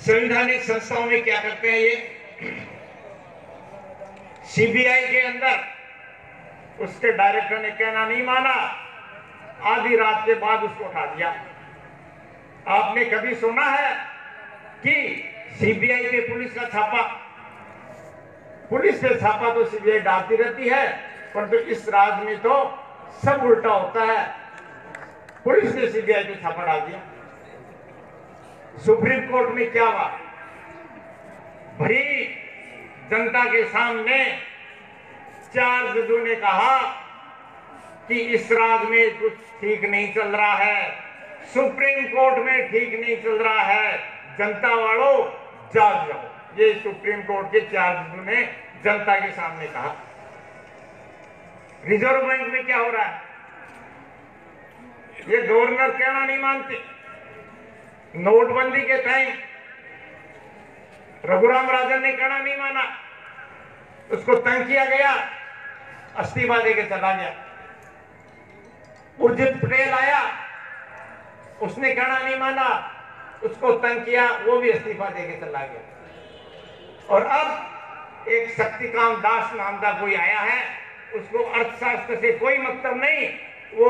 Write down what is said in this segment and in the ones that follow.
संवैधानिक संस्थाओं में क्या करते हैं ये, सीबीआई के अंदर उसके डायरेक्टर ने कहना नहीं माना, आधी रात के बाद उसको उठा दिया। आपने कभी सुना है कि सीबीआई पे पुलिस का छापा? पुलिस पे छापा तो सीबीआई डालती रहती है, परंतु इस राज्य में तो सब उल्टा होता है। पुलिस ने सीबीआई पे छापा डाल दिया। सुप्रीम कोर्ट में क्या हुआ? भरी जनता के सामने 4 जजों ने कहा कि इस राज्य में कुछ ठीक नहीं चल रहा है, सुप्रीम कोर्ट में ठीक नहीं चल रहा है, जनता वालों जाग जाओ। ये सुप्रीम कोर्ट के 4 जजों ने जनता के सामने कहा। रिजर्व बैंक में क्या हो रहा है? ये गवर्नर कहना नहीं मानते। नोटबंदी के टाइम रघुराम राजन ने कहना नहीं माना, उसको तंग किया गया, इस्तीफा देके चला गया। उर्जित पटेल आया, उसने कहना नहीं माना, उसको तंग किया, वो भी इस्तीफा देके चला गया। और अब एक शक्तिकांत दास नाम का कोई आया है, उसको अर्थशास्त्र से कोई मतलब नहीं, वो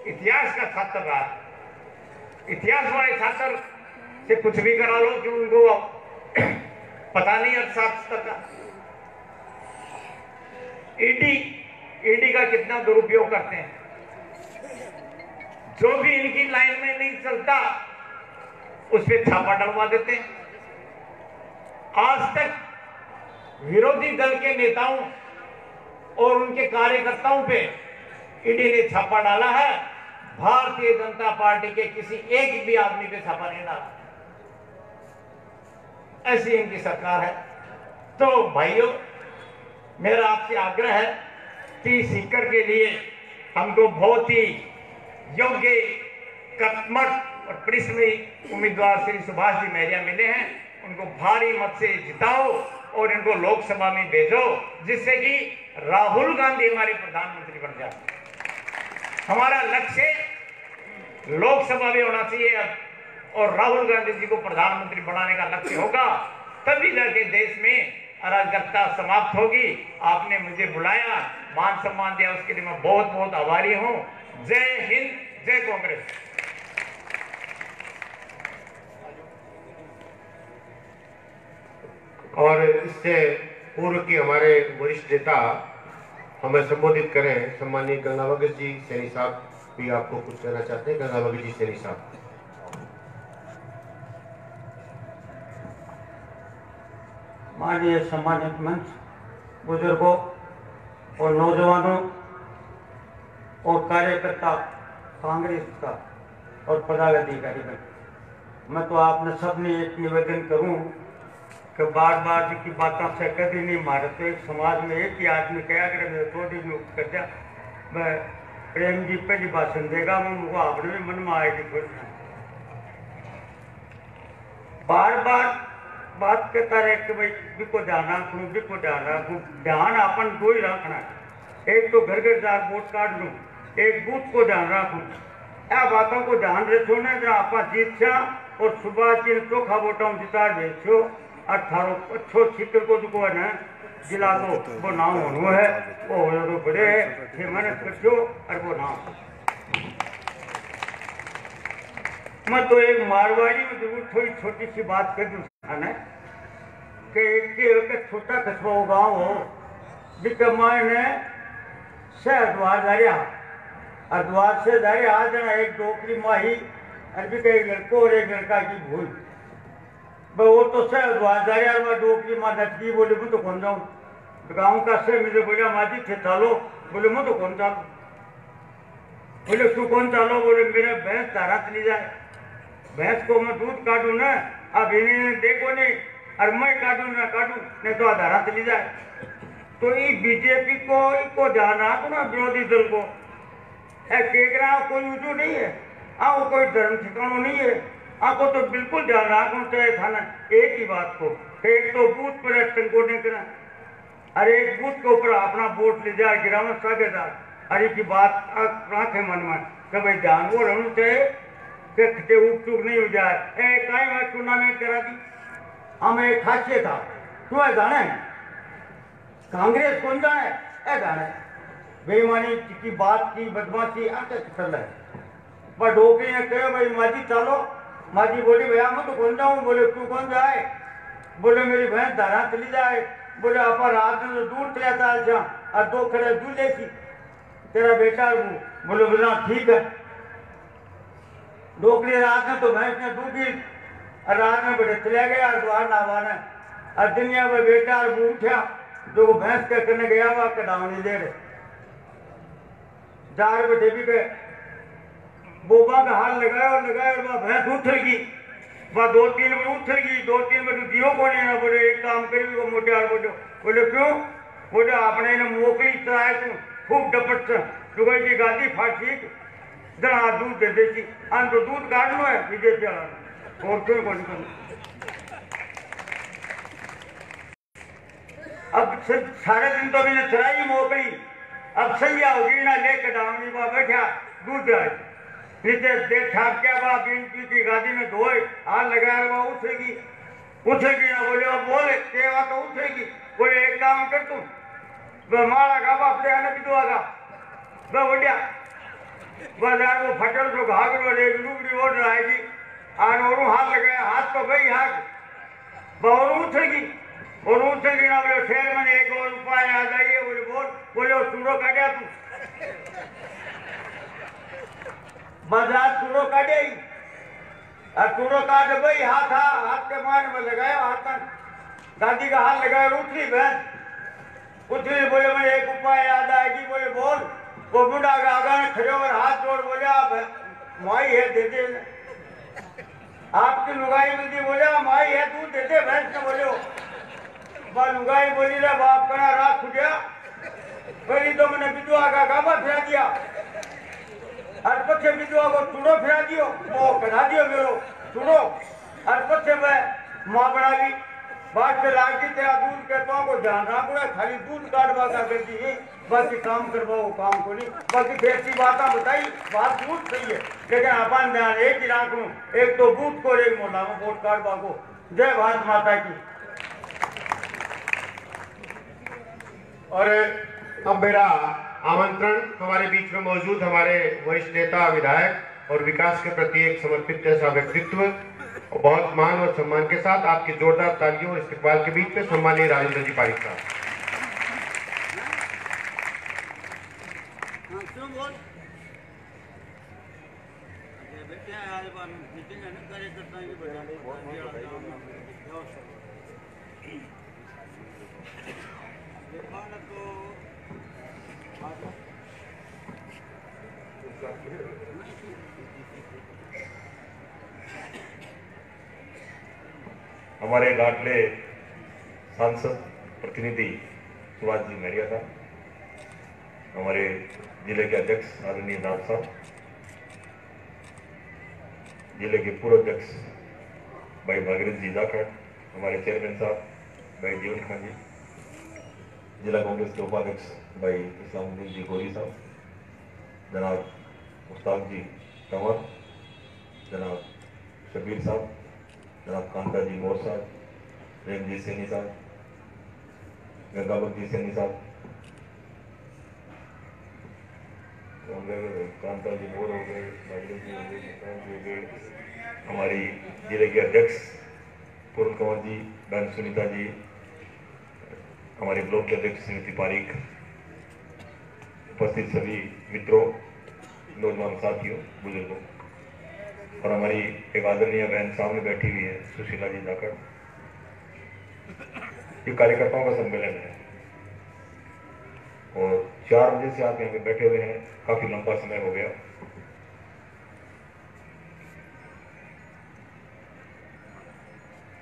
इतिहास का छात्र रहा। इतिहास वाले छात्र से कुछ भी करा लो कि उनको पता नहीं अर्थशास्त्र का। ईडी का कितना दुरुपयोग करते हैं। जो भी इनकी लाइन में नहीं चलता उस पर छापा डलवा देते हैं। आज तक विरोधी दल के नेताओं और उनके कार्यकर्ताओं पे ईडी ने छापा डाला है, भारतीय जनता पार्टी के किसी एक भी आदमी पे छापा नहीं डाला। ऐसी इनकी सरकार है। तो भाइयों, मेरा आपसे आग्रह है कि सीकर के लिए हमको बहुत ही योग्य, कर्मठ और परिश्रमी उम्मीदवार श्री सुभाष जी महरिया मिले हैं। उनको भारी मत से जिताओ और इनको लोकसभा में भेजो, जिससे कि राहुल गांधी हमारे प्रधानमंत्री बन जाए। हमारा लक्ष्य लोकसभा में होना चाहिए और राहुल गांधी जी को प्रधानमंत्री बनाने का लक्ष्य होगा, तभी जाके देश में अराजकता समाप्त होगी। आपने मुझे बुलाया, मान सम्मान दिया, उसके लिए मैं बहुत बहुत आभारी हूं। जय हिंद, जय कांग्रेस। और इससे पूर्व की हमारे वरिष्ठ नेता हमें संबोधित करें, सम्माननीय गंगा भगत जी सैनी साहब भी आपको कुछ कहना चाहते हैं। गंगा भगत जी सैनी साहब। माननीय सम्मानित मंच, बुजुर्गों और नौजवानों और कार्यकर्ता कांग्रेस का और पदाधिकारी, मैं तो आपने सबने एक निवेदन करूं कि बार बार की बातों से कभी नहीं मारते। समाज में एक ही आदमी कहा कि मैं थोड़ी नियुक्त कर दिया, मैं प्रेम जी पहली भाषण देगा, मैं उनको आपने भी मन में आएगी थोड़ी। बार बार बात करता रहे कि भाई बिको ध्यान रखूँ, बिको ध्यान रखूँ। ध्यान अपन दो ही रखना है, एक तो घर घर जा वोट काट लूँ, एक बूथ को ध्यान रखूँ। या बातों को ध्यान रखो ना, जरा आप जीत छा और सुबह के चोखा वोटा जितार भेजो। 18 अच्छो सीकर को जो है ना जिला दो, वो नाम होनो है, वो हो बड़े है, मेहनत करछो और वो नाम। मैं तो एक मारवाड़ी में जरूर थोड़ी छोटी सी बात कर दूँ कि एक छोटा कस्बा गाँव हो, जिसके मैंने से हरिद्वार दारिया, हरिद्वार से दारिया आ जाना एक डोकरी माही, अभी का एक लड़को और एक लड़का की भूल। वो तो से हरिद्वार दारिया में डोकरी माँ नचगी, बोले मैं तो कौन जाऊँ। गाँव का से मुझे बोला माजी थे चालो, बोले मैं तो कौन चालू। बोले तू कौन चालो, बोले मेरे भैंस धारा चली जाए, भैंस को मैं दूध काटू ना, अब इन्हें देखो नहीं, और मैं काटू ना काटू नहीं तो धारा चली जाए। तो ये बीजेपी को ध्यान रखो ना, विरोधी दल को केकरा कोई ऊँचू नहीं है, आओ कोई धर्म ठिकाना नहीं है, आपको तो बिल्कुल ध्यान रखना चाहिए था ना एक ही बात को। एक तो बूथ पर को नहीं करना, अरे एक बूथ के ऊपर अपना वोट ले जाए गिरावट साझेदार, अरे की बात रखे मन में कि भाई ध्यान वो रहना चाहिए कि उप चूक नहीं हो जाए। कहीं मैं टूर्नामेंट करा दी, हमें एक खासियत था क्यों है जाने कांग्रेस कौन जाने है जाने बेईमानी की बात की बदमाशी आते चल रहे पर डोकरी ने कहे भाई माजी चलो माजी बोली भैया मैं तो कौन जाऊँ बोले तू कौन जाए बोले मेरी बहन धारा चली जाए बोले आप रात में तो दूर चला चाल जा और 2 खड़े दूर लेती तेरा बेटा है वो बोले बोला ठीक है डोकरी रात में तो भैंस ने दूधी और रात में बड़े चले गया और द्वार नावाना और दुनिया में बेटा और वो उठा जो भैंस के करने गया हुआ कटावनी दे रहे 4 बजे भी गए बोबा का हाथ लगाया और वह भैंस उठेगी वह 2-3 मिनट उठेगी 2-3 मिनट दियो को नहीं ना बोले एक काम करेगी वो मोटे आड़ बोले क्यों बोले आपने ने मोकली चलाए तू खूब डपट से दुबई की गादी फाटी जरा दूध दे देती अन तो दूध काट लो है विजय चला और क्यों कौन अब सारे दिन तो मैंने चलाई मोकली अब सैया होगी ना लेकर डावनी पर बैठा दूध आए नीचे दे छाप क्या बा बीन की गादी में धोए हाथ लगाया वह उठेगी ना बोले अब बोले केवा तो उठेगी बोले एक काम कर तुम वह मारा का बाप ले आने भी दुआगा वह बढ़िया वह यार वो फटल तो भाग लो एक लुगड़ी ओढ़ रहेगी और हाथ लगाया हाथ तो गई हाथ वह और उठेगी ना बोले शहर में एक और उपाय आ जाइए बोले वो चूड़ो काटा तू बाजार चूड़ो काटे और चूड़ो काट भाई हाथ के मान में लगाया हाथ दादी का हाथ लगाया उठली भैंस उठली बोले मैंने एक उपाय याद आएगी बोले बोल वो बुढ़ा का आगा ने खड़े और हाथ जोड़ बोले आप माई है दे दे आपकी लुगाई मिलती बोले माई है दूध दे दे भैंस ने बोले लुगाई बोली रे बाप कना रात खुटिया पहली तो मैंने विधवा का गाबा फिरा दिया और पछे विधवा को चूड़ो फिरा दियो वो कढ़ा दियो मेरो चूड़ो और पछे मैं माँ बना ली बात से लागी तेरा दूध कहता हूँ को ध्यान रखना खाली दूध काटवा का करती है बाकी काम करवाओ काम को नहीं बाकी ऐसी बातें बताई बात दूध सही है लेकिन अपन ध्यान एक ही रखूं एक तो दूध को एक मोला में वोट काटवा को जय भारत माता की। और अब मेरा आमंत्रण हमारे बीच में मौजूद हमारे वरिष्ठ नेता विधायक और विकास के प्रति एक समर्पित ऐसा व्यक्तित्व और बहुत मान और सम्मान के साथ आपके जोरदार तालियों और इस्तकबाल के बीच में सम्मानीय राजेंद्र जी पारिक साहब। हमारे लाडले सांसद प्रतिनिधि सुभाष जी मेरिया साहब, हमारे जिले के अध्यक्ष आदरणीय नाथ साहब, जिले के पूर्व अध्यक्ष भाई भागीरथ जी जाखड़, हमारे चेयरमैन साहब भाई जीवन खान जी, जिला कांग्रेस के उपाध्यक्ष भाई इस्लामुद्दीन जी गोरी साहब, जनाब मुश्ताक जी कंवर, जनाब शबीर साहब, जनाब कांता जी मोर साहब, प्रेम जी सैनी साहब, गंगावत जी सैनी साहब, कांता जी मोर हो गए, भाई जी हो गए, हमारी जिले के अध्यक्ष पूर्ण कंवर जी, बहन सुनीता जी, हमारे ब्लॉक के अध्यक्ष श्रीमती पारिक, उपस्थित सभी मित्रों, नौजवान साथियों, बुजुर्गों और हमारी एक आदरणीय बहन सामने बैठी हुई है सुशीला जी जाकर। ये कार्यकर्ताओं का सम्मेलन है और 4 बजे से आप यहाँ पे बैठे हुए हैं, काफी लंबा समय हो गया।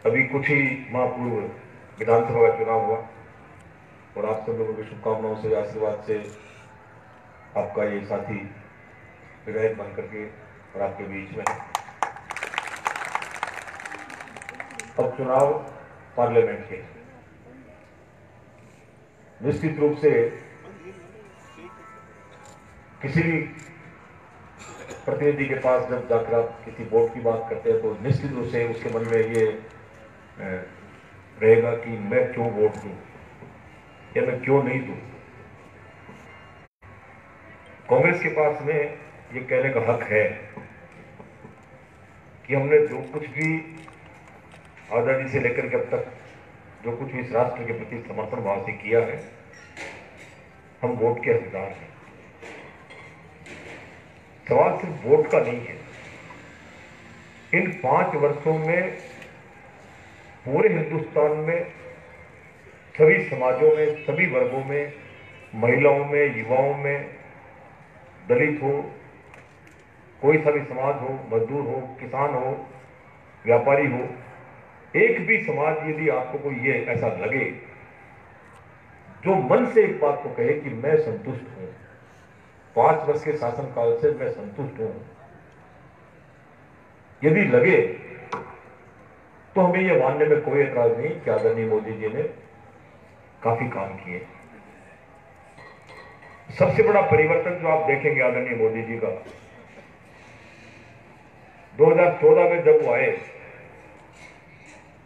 अभी कुछ ही माह पूर्व विधानसभा का चुनाव हुआ और आप सब लोगों की शुभकामनाओं से, आशीर्वाद से आपका ये साथी विधायक बन करके और आपके बीच में अब चुनाव पार्लियामेंट के, निश्चित रूप से किसी भी प्रतिनिधि के पास जब जाकर आप किसी वोट की बात करते हैं तो निश्चित रूप से उसके मन में ये रहेगा कि मैं क्यों वोट दूं या मैं क्यों नहीं दूं। कांग्रेस के पास में ये कहने का हक है कि हमने जो कुछ भी आज़ादी से लेकर के अब तक जो कुछ भी इस राष्ट्र के प्रति समर्पण भाव से किया है, हम वोट के हकदार हैं। सवाल सिर्फ वोट का नहीं है। इन 5 वर्षों में पूरे हिंदुस्तान में सभी समाजों में, सभी वर्गों में, महिलाओं में, युवाओं में, दलित हो, कोई सा भी समाज हो, मजदूर हो, किसान हो, व्यापारी हो, एक भी समाज यदि आपको कोई ये ऐसा लगे जो मन से एक बात को कहे कि मैं संतुष्ट हूं, 5 वर्ष के शासनकाल से मैं संतुष्ट हूं, यदि लगे तो हमें यह मानने में कोई एतराज नहीं कि आदरणीय मोदी जी ने काफी काम किए। सबसे बड़ा परिवर्तन जो आप देखेंगे आदरणीय मोदी जी का, 2014 में जब वो आए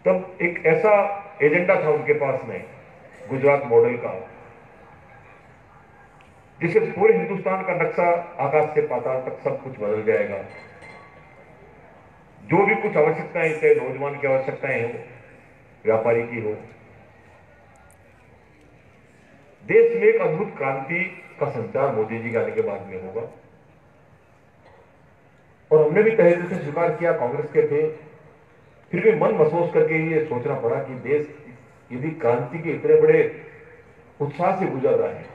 तब एक ऐसा एजेंडा था उनके पास में गुजरात मॉडल का, जिससे पूरे हिंदुस्तान का नक्शा आकाश से पाताल तक सब कुछ बदल जाएगा। जो भी कुछ आवश्यकताएं, चाहे नौजवान की आवश्यकताएं हो, व्यापारी की हो, देश में एक अद्भुत क्रांति का संचार मोदी जी के आने के बाद में होगा। और हमने भी तहे दिल से स्वीकार किया, कांग्रेस के थे, फिर भी मन महसूस करके ये सोचना पड़ा कि देश यदि क्रांति के इतने बड़े उत्साह से गुजर रहा है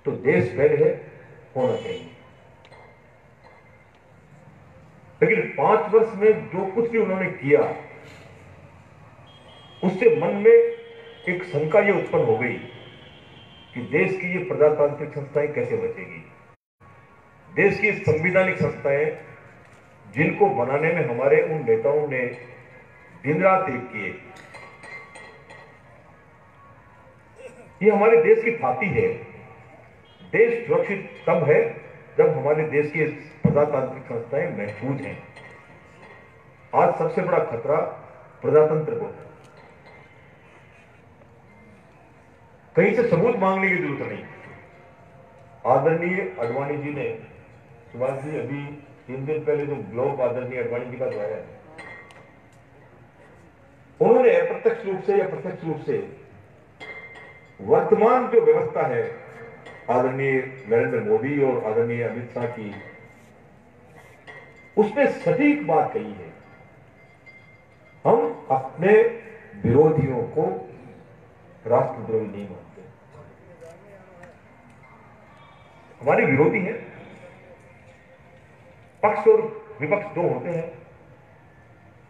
तो देश पहले होना चाहिए। लेकिन 5 वर्ष में जो कुछ भी उन्होंने किया उससे मन में एक शंका ये उत्पन्न हो गई कि देश की ये प्रजातांत्रिक संस्थाएं कैसे बचेगी। देश की संवैधानिक संस्थाएं जिनको बनाने में हमारे उन नेताओं ने दिन रात एक किए, ये हमारे देश की छाती है। देश सुरक्षित तब है जब हमारे देश की प्रजातांत्रिक संस्थाएं महफूज हैं। आज सबसे बड़ा खतरा प्रजातंत्र को है। कहीं से सबूत मांगने की जरूरत नहीं। आदरणीय अडवाणी जी ने, सुभाष जी अभी 3 दिन पहले जो ब्लॉग आदरणीय अडवाणी जी का द्वारा है, उन्होंने अप्रत्यक्ष रूप से या प्रत्यक्ष रूप से वर्तमान जो व्यवस्था है आदरणीय नरेंद्र मोदी और आदरणीय अमित शाह की, उसने सटीक बात कही है। हम अपने विरोधियों को राष्ट्रद्रोही नहीं मानते। हमारे विरोधी हैं, पक्ष और विपक्ष 2 होते हैं।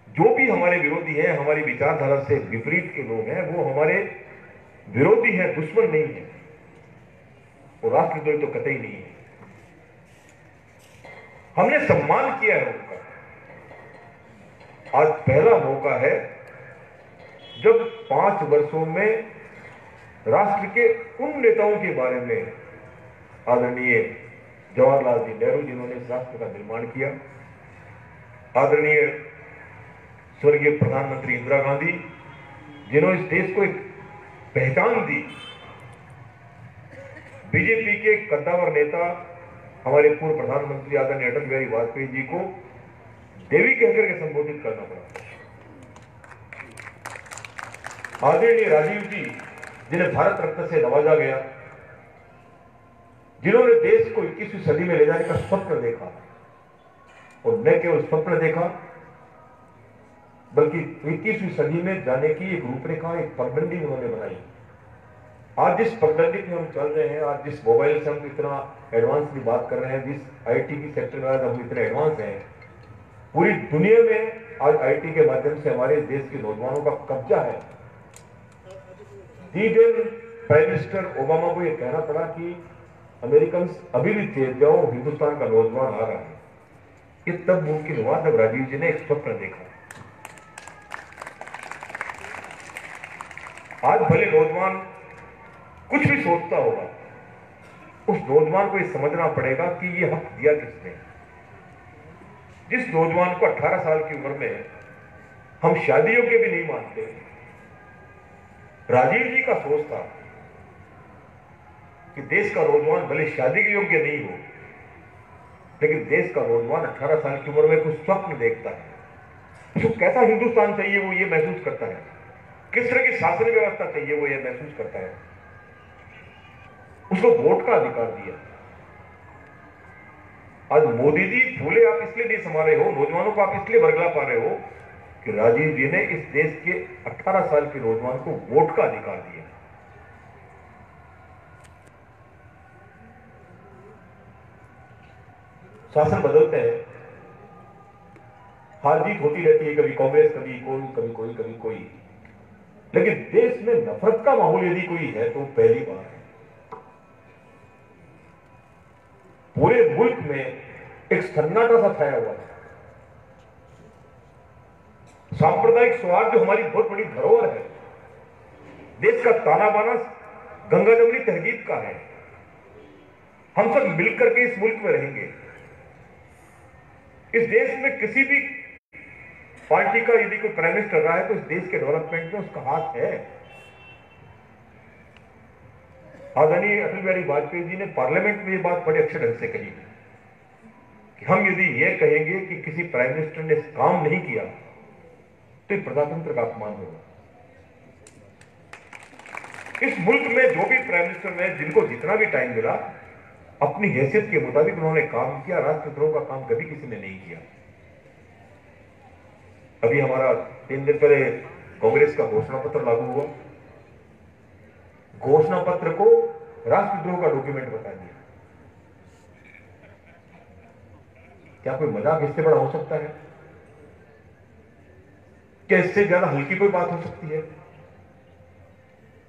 जो भी हमारे विरोधी हैं, हमारी विचारधारा से विपरीत के लोग हैं, वो हमारे विरोधी हैं, दुश्मन नहीं है। वो राष्ट्रद्रोही तो कतई नहीं है। हमने सम्मान किया है उनका। आज पहला मौका है जब 5 वर्षों में राष्ट्र के उन नेताओं के बारे में, आदरणीय जवाहरलाल जी नेहरू जिन्होंने इस राष्ट्र का निर्माण किया, आदरणीय स्वर्गीय प्रधानमंत्री इंदिरा गांधी जिन्होंने इस देश को एक पहचान दी, बीजेपी के कद्दावर नेता हमारे पूर्व प्रधानमंत्री आदरणीय अटल बिहारी वाजपेयी जी को देवी कहकर के संबोधित करना पड़ा, आदरणीय राजीव जी जिन्हें भारत रत्न से नवाजा गया, जिन्होंने देश को 21वीं सदी में ले जाने का स्वप्न देखा, और न केवल स्वप्न देखा बल्कि 21वीं सदी में जाने की एक रूपरेखा, एक पगडंडी उन्होंने बनाई। आज जिस पगडंडी में हम चल रहे हैं, आज जिस मोबाइल से हम इतना एडवांस की बात कर रहे हैं, जिस आईटी की सेक्टर में आज हम इतने एडवांस हैं, पूरी दुनिया में आज आईटी के माध्यम से हमारे देश के नौजवानों का कब्जा है। प्राइम मिनिस्टर ओबामा को यह कहना पड़ा कि अमेरिकन अभी भी तेज जाओ, हिंदुस्तान का नौजवान आ रहा है। ये तब मुमकिन हुआ जब राजीव जी ने एक स्वप्न देखा। आज भले नौजवान कुछ भी सोचता होगा, उस नौजवान को ये समझना पड़ेगा कि ये हक दिया किसने। जिस नौजवान को 18 साल की उम्र में हम शादी योग्य भी नहीं मानते। राजीव जी का सोच था कि देश का नौजवान भले शादी के योग्य नहीं हो, लेकिन देश का नौजवान 18 साल की उम्र में कुछ स्वप्न देखता है, उसको कैसा हिंदुस्तान चाहिए वो ये महसूस करता है, किस तरह की शासन व्यवस्था चाहिए वो ये महसूस करता है, उसको वोट का अधिकार दिया। आज मोदी जी फूले आप इसलिए नहीं समा रहे हो, नौजवानों को आप इसलिए बरगला पा रहे हो कि राजीव जी ने इस देश के 18 साल के नौजवान को वोट का अधिकार दिया। शासन बदलते हैं, हार जीत होती रहती है, कभी कांग्रेस, कभी कोई, कभी कोई, कभी कोई, लेकिन देश में नफरत का माहौल यदि कोई है तो पहली बार है। पूरे मुल्क में एक सन्नाटा सा छाया हुआ है। सांप्रदायिक सौहार्द जो हमारी बहुत बड़ी धरोहर है, देश का ताना बाना गंगा जमुनी तहजीब का है, हम सब मिलकर के इस मुल्क में रहेंगे। इस देश में किसी भी पार्टी का यदि कोई प्राइम मिनिस्टर रहा है तो इस देश के डेवलपमेंट में उसका हाथ है। आदरणीय अटल बिहारी वाजपेयी जी ने पार्लियामेंट में ये बात बड़े अच्छे ढंग से कही कि हम यदि ये कहेंगे कि किसी प्राइम मिनिस्टर ने काम नहीं किया तो प्रजातंत्र का अपमान होगा। इस मुल्क में जो भी प्राइम मिनिस्टर में जिनको जितना भी टाइम मिला, अपनी हैसियत के मुताबिक उन्होंने काम किया। राष्ट्रद्रोह का काम कभी किसी ने नहीं किया। अभी हमारा 3 दिन पहले कांग्रेस का घोषणा पत्र लागू हुआ, घोषणा पत्र को राष्ट्रद्रोह का डॉक्यूमेंट बता दिया। क्या कोई मजाक इससे बड़ा हो सकता है? क्या इससे ज्यादा हल्की कोई बात हो सकती है?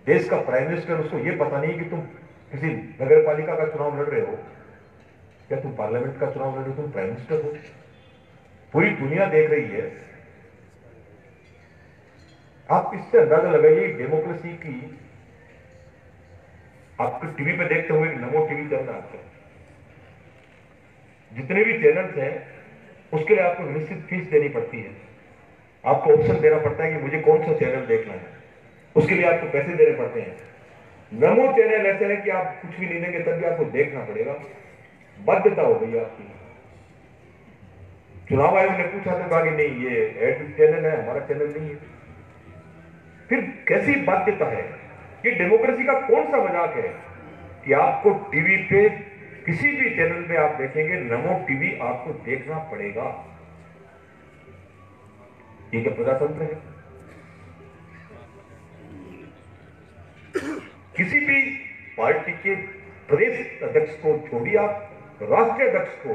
देश का प्राइम मिनिस्टर, उसको यह पता नहीं कि तुम किसी नगर पालिका का चुनाव लड़ रहे हो, क्या तुम पार्लियामेंट का चुनाव लड़ रहे हो, तुम प्राइम मिनिस्टर हो। पूरी दुनिया देख रही है। आप इससे अंदाजा लगाइए डेमोक्रेसी की। आपको टीवी पे देखते हुए नमो टीवी चल रहा है, जितने भी चैनल्स हैं उसके लिए आपको निश्चित फीस देनी पड़ती है। आपको ऑप्शन देना पड़ता है कि मुझे कौन सा चैनल देखना है, उसके लिए आपको पैसे देने पड़ते हैं। नमो चैनल ऐसे है कि आप कुछ भी नहीं देंगे तब भी आपको देखना पड़ेगा, बाध्यता हो गई आपकी। चुनाव आयोग ने पूछा तो कहा कि नहीं, ये एड चैनल है, हमारा चैनल नहीं है। फिर कैसी बाध्यता है? ये डेमोक्रेसी का कौन सा मजाक है कि आपको टीवी पे किसी भी चैनल पे आप देखेंगे नमो टीवी आपको देखना पड़ेगा। ठीक है, प्रजातंत्र है। किसी भी पार्टी के प्रदेश अध्यक्ष को छोड़िए, आप राष्ट्रीय अध्यक्ष को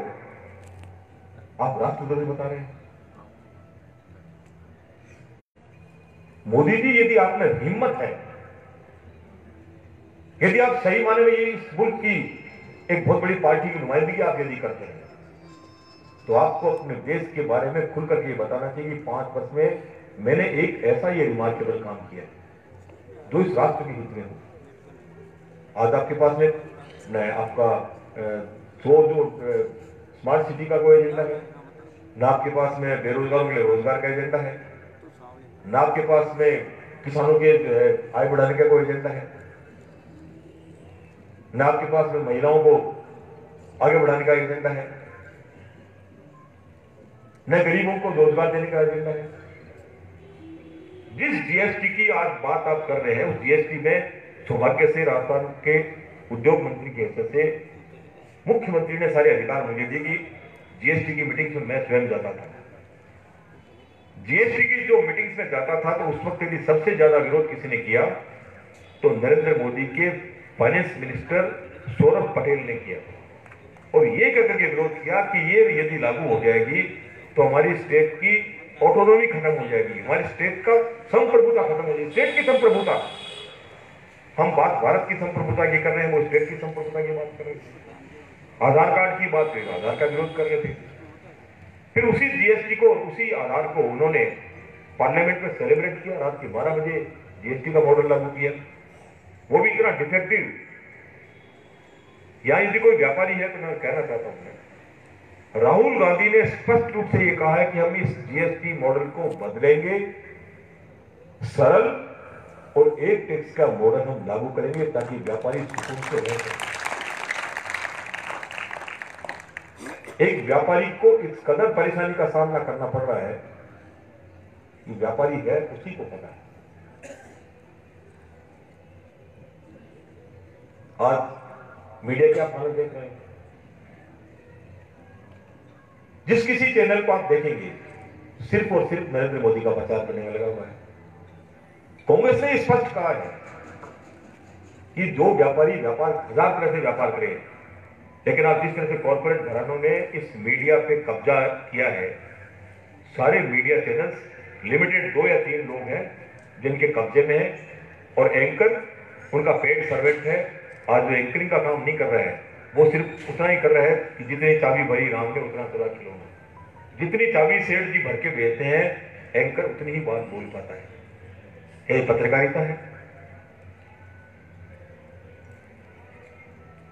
आप राष्ट्रद्रोही बता रहे हैं। मोदी जी, यदि आप में हिम्मत है, यदि आप सही माने में इस मुल्क की एक बहुत बड़ी पार्टी की नुमाइंदगी आप यदि करते हैं, तो आपको अपने देश के बारे में खुल करके बताना चाहिए कि 5 वर्ष में मैंने एक ऐसा ये रिमार्केबल काम किया जो इस राष्ट्र के हित में हो। आज आपके पास में आपका जो स्मार्ट सिटी का कोई एजेंडा है, ना आपके पास में बेरोजगारों के लिए रोजगार का एजेंडा है, ना आपके पास में किसानों के आय बढ़ाने का कोई एजेंडा है, ना आपके पास में महिलाओं को आगे बढ़ाने का एजेंडा है, न गरीबों को रोजगार देने का एजेंडा है। जिस जीएसटी की आज बात आप कर रहे हैं, उस जीएसटी में सौभाग्य से राजस्थान के उद्योग मंत्री की हैसियत से मुख्यमंत्री ने सारे अधिकार मुझे दिए कि जीएसटी की मीटिंग्स में मैं स्वयं जाता था। जीएसटी की जो मीटिंग्स में जाता था तो उस वक्त यदि सबसे ज्यादा विरोध किसी ने किया तो नरेंद्र मोदी के फाइनेंस मिनिस्टर सौरभ पटेल ने किया, और ये कहकर के विरोध किया कि ये यदि लागू हो जाएगी तो हमारी स्टेट की ऑटोनॉमी खत्म हो जाएगी, हमारी स्टेट का संप्रभुता खत्म हो जाएगी। स्टेट की संप्रभुता, हम बात भारत की संप्रभुता की कर रहे हैं, वो स्टेट की संप्रभुता की बात कर रहे थे। आधार कार्ड की बात करें, आधार का विरोध कर रहे थे। फिर उसी जीएसटी को, उसी आधार को उन्होंने पार्लियामेंट में सेलिब्रेट किया। रात के 12 बजे जीएसटी का मॉडल लागू किया, वो भी इतना डिफेक्टिव। यहां यदि कोई व्यापारी है तो मैं कहना चाहता हूं राहुल गांधी ने स्पष्ट रूप से यह कहा है कि हम इस जीएसटी मॉडल को बदलेंगे, सरल और एक टैक्स का मॉडल हम लागू करेंगे ताकि व्यापारी सुकून से रह सकें। एक व्यापारी को इस कदर परेशानी का सामना करना पड़ रहा है कि व्यापारी है उसी को पता है। आज मीडिया के आप हालत देख रहे हैं, जिस किसी चैनल को आप देखेंगे सिर्फ और सिर्फ नरेंद्र मोदी का प्रचार करने में लगा हुआ है। कांग्रेस ने स्पष्ट कहा है कि जो व्यापारी व्यापार हजार तरह से व्यापार करे, लेकिन आप जिस तरह से कॉर्पोरेट घरानों ने इस मीडिया पे कब्जा किया है, सारे मीडिया चैनल्स लिमिटेड 2 या 3 लोग हैं जिनके कब्जे में है, और एंकर उनका पेड सर्वेंट है। आज जो एंकरिंग का काम नहीं कर रहा है वो सिर्फ उतना ही कर रहा है कि जितनी चाबी भरी राम ने उतना चला खिलौना। जितनी चाबी सेठ जी भर के भेजते हैं एंकर उतनी ही बात बोल पाता है। यही पत्रकारिता है।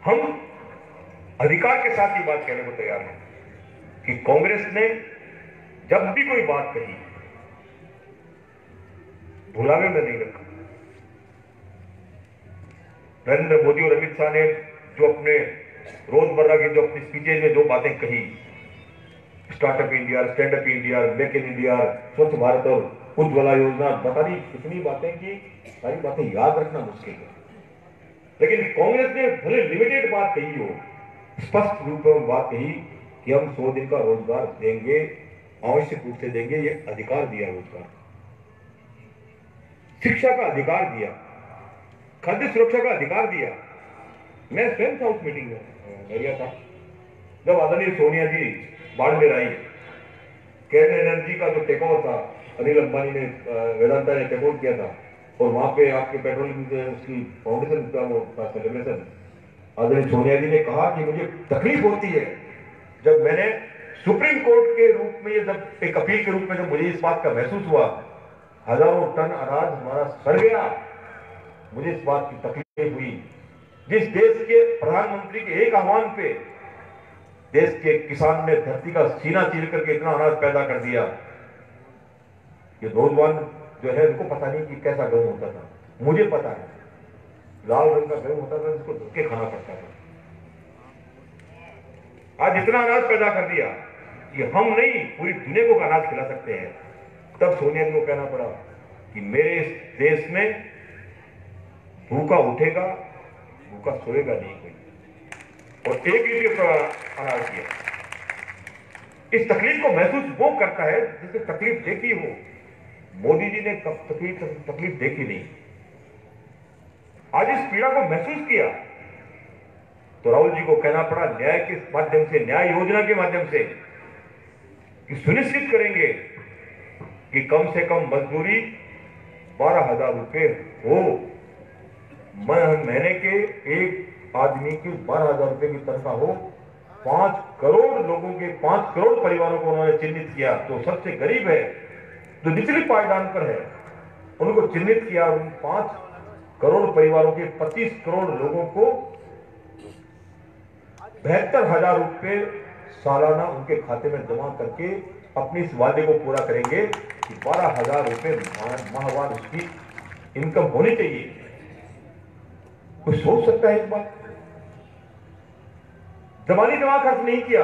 हम अधिकार के साथ ये बात कहने को तैयार हैं कि कांग्रेस ने जब भी कोई बात कही भुलावे में नहीं रखा। नरेंद्र मोदी और अमित शाह ने जो अपने रोजमर्रा की जो अपनी स्पीचेज में जो बातें कही, startup India, stand up India, make in India, स्वच्छ भारत और उज्ज्वला योजना, पता नहीं कितनी बातें की, सारी बातें याद रखना मुश्किल है। लेकिन कांग्रेस ने भले लिमिटेड बात कही हो, स्पष्ट रूप में बात कही कि हम 100 दिन का रोजगार देंगे, आवश्यक रूप से देंगे। ये अधिकार दिया रोजगार, शिक्षा का अधिकार दिया, खाद्य सुरक्षा का अधिकार दिया। मैं स्वयं था उस मीटिंग में, गया था जब आदरणीय सोनिया जी बाड़मेर आई। केन एनर्जी का जो टेक ओवर था, अनिल अंबानी ने, वेदांता ने टेक ओवर किया था, और वहां पे आपके पेट्रोलियम की फाउंडेशन का वो सेलिब्रेशन। आदरणीय सोनिया जी ने कहा कि मुझे तकलीफ होती है जब मैंने सुप्रीम कोर्ट के रूप में, जब एक अपील के रूप में जब मुझे इस बात का महसूस हुआ, हजारों टन अनाज हमारा सड़ गया, मुझे इस बात की तकलीफ हुई। जिस देश के प्रधानमंत्री के एक आह्वान पे देश के किसान ने धरती का सीना चीर करके इतना अनाज पैदा कर दिया, ये नौजवान जो है उनको पता नहीं कि कैसा गेहूं होता था। मुझे पता है, लाल रंग का गेहूं होता था, जिसको धुल के खाना पड़ता था। आज इतना अनाज पैदा कर दिया कि हम नहीं पूरी दुनिया को अनाज खिला सकते हैं। तब सोनिया जी को कहना पड़ा कि मेरे इस देश में भूखा उठेगा, भूखा सोएगा नहीं कोई, और एक ही अनाज किया। इस तकलीफ को महसूस वो करता है जिसने तकलीफ देखी हो। मोदी जी ने तकलीफ देखी नहीं, आज इस पीड़ा को महसूस किया, तो राहुल जी को कहना पड़ा न्याय के माध्यम से, न्याय योजना के माध्यम से, कि सुनिश्चित करेंगे कि कम से कम मजदूरी 12,000 रुपए हो। महीने के एक आदमी की 12,000 रुपए की तनख्वाह हो। 5 करोड़ लोगों के, 5 करोड़ परिवारों को उन्होंने चिन्हित किया। जो सबसे गरीब है, जो निचली पायदान पर है, उनको चिन्हित किया। उन 5 करोड़ परिवारों के 25 करोड़ लोगों को 72,000 रुपए सालाना उनके खाते में जमा करके अपने इस वादे को पूरा करेंगे कि 12,000 रुपए माहवार उसकी इनकम होनी चाहिए। कोई सोच सकता है इस बात? जमानी जमा खर्च नहीं किया,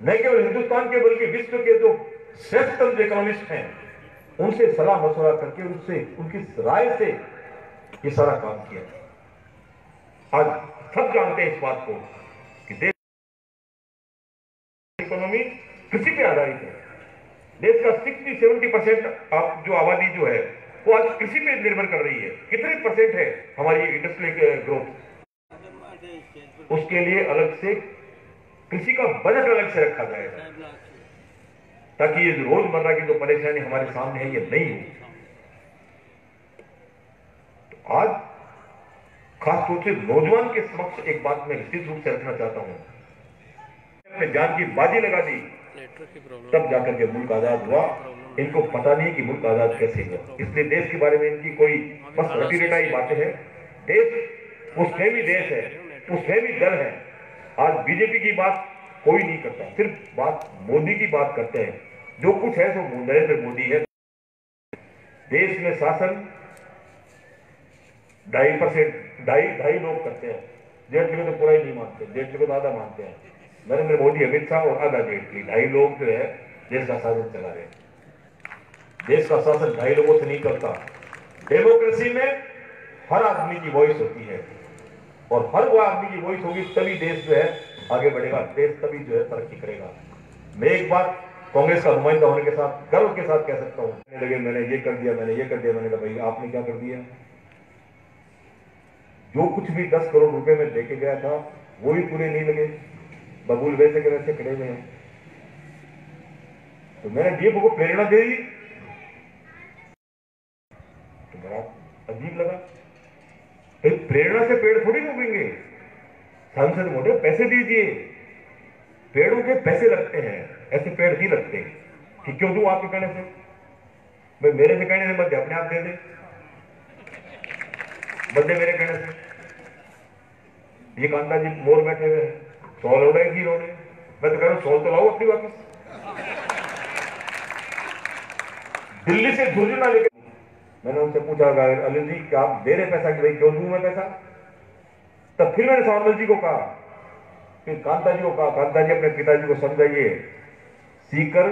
न केवल हिंदुस्तान के बल्कि विश्व के जो श्रेष्ठतम इकोनॉमिस्ट हैं उनसे सलाह मशवरा करके, उनसे उनकी राय से ये सारा काम किया। आज सब जानते हैं इस बात को कि देश इकोनॉमी कृषि पे आधारित है। देश का 60-70% जो आबादी जो है वो आज कृषि पे निर्भर कर रही है। कितने परसेंट है हमारी इंडस्ट्रियल ग्रोथ? उसके लिए अलग से कृषि का बजट अलग से रखा जाएगा ताकि ये रोजमर्रा की जो परेशानी हमारे सामने है ये नहीं हो। तो आज खासतौर से नौजवान के समक्ष एक बात मैं निश्चित रूप से रखना चाहता हूं। अपने जान की बाजी लगा दी तब जाकर के मुल्क आजाद हुआ। इनको पता नहीं कि मुल्क आजाद कैसे हुआ, इसलिए देश के बारे में इनकी कोई बस रटी रटाई बातें हैं। देश उसमें भी देश है, उसमें भी दल है। आज बीजेपी की बात कोई नहीं करता, सिर्फ बात मोदी की बात करते हैं। जो कुछ है सो नरेंद्र मोदी है। देश में शासन 2.5% लोग करते हैं, 1.5 तो पूरा ही नहीं मानते, 1.5 तो आधा मानते हैं। नरेंद्र मोदी, अमित शाह और आधा जेटली, 2.5 लोग जो है देश का शासन चला रहे हैं। देश का शासन 2.5 लोगों से नहीं करता। डेमोक्रेसी में हर आदमी की वॉइस होती है, और हर वो आदमी की वॉइस होगी तभी देश जो है आगे बढ़ेगा, देश तभी जो है तरक्की करेगा। मैं एक बात कांग्रेस का नुमाइंदा होने के साथ गर्व के साथ कह सकता हूं, लगे मैंने ये कर दिया, मैंने ये कर दिया, मैंने कहा भाई आपने क्या कर दिया? जो कुछ भी 10 करोड़ रुपए में लेके गया था वो भी पूरे नहीं लगे, बबूल वैसे के वैसे खड़े हुए हैं। तो मैंने डीएफओ को प्रेरणा दे दी, तो बड़ा अजीब लगा। प्रेरणा से पेड़ थोड़ी उगेंगे, सांसद मोटे पैसे दीजिए, पेड़ों के पैसे लगते हैं, ऐसे पेड़ नहीं लगते। कि क्यों दूं आपके कहने से? मैं मेरे से कहने से मध्य अपने आप दे दे, बदले मेरे कहने से। ये कांता जी मोर बैठे हुए हैं, 100 उड़ाई थी इन्होंने, मैं तो कह रहा हूं 100 तो लाओ अपनी वापस। दिल्ली से झुंझुनू लेके मैंने उनसे पूछा अनिल जी क्या आप दे रहे पैसा? कि भाई क्यों दूं मैं पैसा? तब फिर मैंने सावरमल जी को कहा, फिर कांता जी को कहा, कांता जी अपने पिताजी को समझाइए, सीकर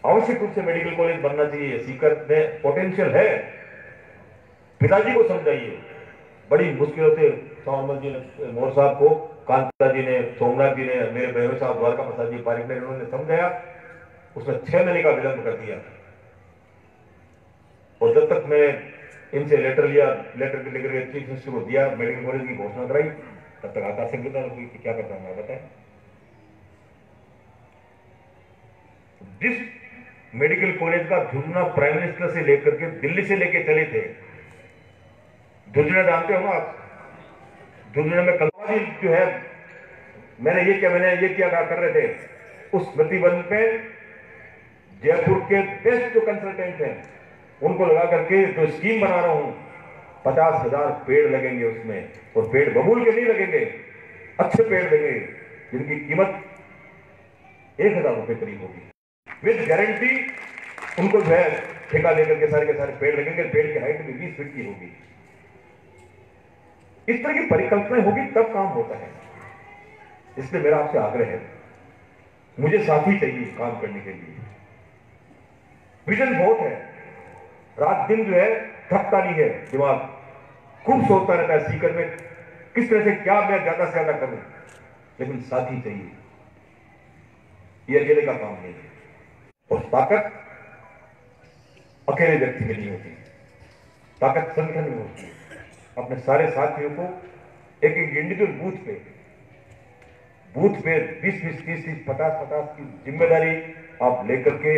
आवश्यक रूप से मेडिकल कॉलेज बनना चाहिए, सीकर में पोटेंशियल है, पिताजी को समझाइए। बड़ी मुश्किलों से सावरमल जी ने, मोर साहब को, कांता जी ने, सोमनाथ जी ने, मेरे बहन साहब द्वारका प्रसाद जी पारिक ने, उन्होंने समझाया। उसने 6 महीने का विलंब कर दिया, और जब तक मैं इनसे लेटर लिया, लेटर के लेकर चीफ मिनिस्टर को दिया, मेडिकल कॉलेज की घोषणा कराई, तब तक आकाश से हुई कि क्या करता हूं बताएं। जिस मेडिकल कॉलेज का झुंझुनू प्राइम मिनिस्टर से लेकर के दिल्ली से लेके चले थे, झुंझुनू जानते हो ना आप? झुंझुनू में कलवारी जो है, मैंने ये किया कर रहे थे, उस स्मृति वन पे जयपुर के बेस्ट जो कंसल्टेंट हैं उनको लगा करके जो स्कीम बना रहा हूं, 50,000 पेड़ लगेंगे उसमें, और पेड़ बबूल के नहीं लगेंगे, अच्छे पेड़ लगेंगे जिनकी कीमत 1,000 रुपए करीब होगी, विद गारंटी। उनको जो है ठेका लेकर के सारे पेड़ लगेंगे, पेड़ की हाइट भी 20 फीट की होगी। इस तरह की परिकल्पना होगी तब काम होता है। इसलिए मेरा आपसे आग्रह है, मुझे साथी चाहिए काम करने के लिए। विजन बहुत है, रात दिन जो है थकता नहीं है दिमाग, खूब सोचता रहता है सीकर में किस तरह से क्या मैं ज्यादा से ज्यादा करूं, लेकिन साथी चाहिए, ये अकेले का काम नहीं है। और ताकत अकेले व्यक्ति में नहीं होती, ताकत संगठन में होती है। अपने सारे साथियों को एक इंडिविजुअल बूथ पे 20-20, 30-30, 50-50 की जिम्मेदारी आप लेकर के,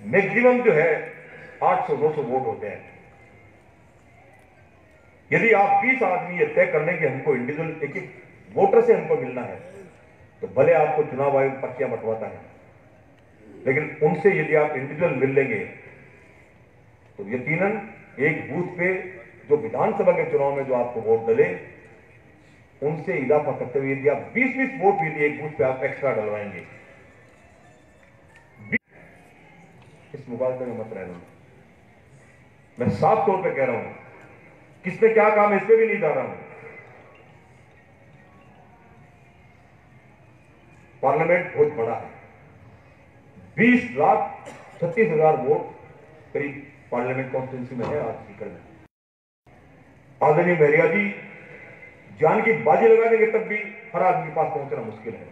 मैक्सिमम जो है 800-900 वोट होते हैं। यदि आप 20 आदमी ये तय कर लें कि हमको इंडिविजुअल एक वोटर से हमको मिलना है, तो भले आपको चुनाव आयोग पर्चियां बंटवाता है, लेकिन उनसे यदि आप इंडिविजुअल मिल लेंगे तो यकीनन एक बूथ पे जो विधानसभा के चुनाव में जो आपको वोट डले, उनसे इजाफा करते हुए यदि आप 20-20 वोट भी एक बूथ पे आप एक्स्ट्रा डलवाएंगे, इस मुकाबले में मत रहना। मैं साफ तौर पे कह रहा हूं, किसने क्या काम है इस पे भी नहीं जा रहा हूं। पार्लियामेंट बहुत बड़ा है, 20,36,000 वोट करीब पार्लियामेंट कॉन्स्टिट्यूंसी में है आज सीकर में। आदरणीय महरिया जी जान की बाजी लगा देंगे तब भी हर आदमी के पास पहुंचना मुश्किल है।